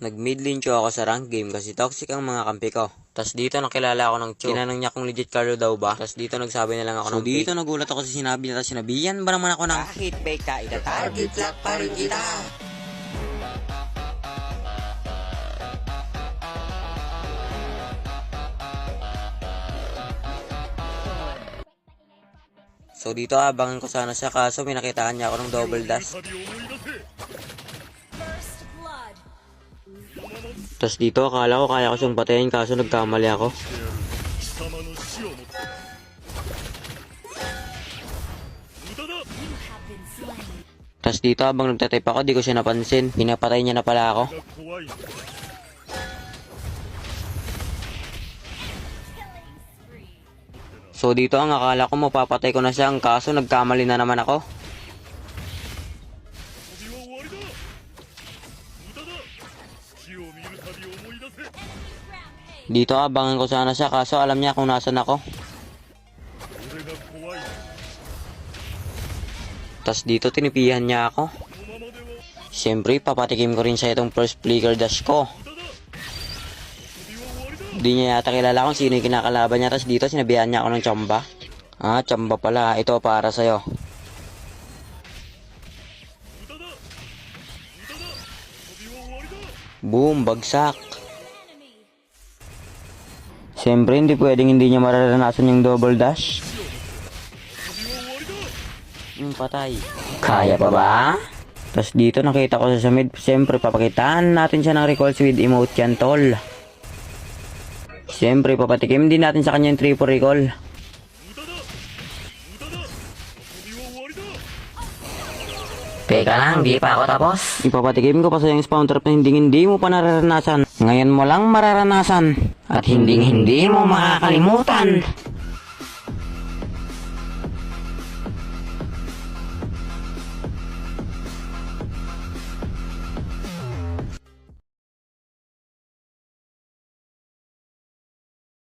Nag-mid lane Chu ako sa rank game kasi toxic ang mga kampi ko. Tas dito nakilala ako ng Chu. Tinanong niya kung legit Carlo daw ba. Tas dito nagsabi na lang ako ng dito nagulat ako sa sinabi niya. Tas sinabihan ba naman ako ng kahit fake ka, ita-target lock pa rin kita. So dito abangan ko sana siya kaso may nakitaan niya ako ng double dash. Tapos dito akala ko kaya ko siyang patayin kaso nagkamali ako. Tapos dito habang nagtatype ako di ko siya napansin. Pinapatay niya na pala ako. So dito ang akala ko mapapatay ko na siya, ang kaso nagkamali na naman ako. Dito abangan ko sana siya kaso alam niya kung nasan ako. Tas dito tinipihan niya ako. Siyempre papatikim ko rin siya itong first flicker dash ko. Di niya yata kilala kung sino yung kinakalaban niya. Tapos dito sinabihan niya ako ng tsamba. Ah, tsamba pala. Ito para sa'yo. Boom, bagsak. Siyempre hindi pwedeng hindi niya mararanasan yung double dash. Patay. Kaya pa ba? Tapos dito nakita ko sa mid. Siyempre papakitaan natin siya ng recalls with emote yan tol. Siyempre, papatikim din natin sa kanya yung triple recall. Teka lang, di pa ako tapos. Ipapatikim ko pa sa yung spawn trap na hindi mo pa nararanasan. Ngayon mo lang mararanasan. At hindi mo makakalimutan.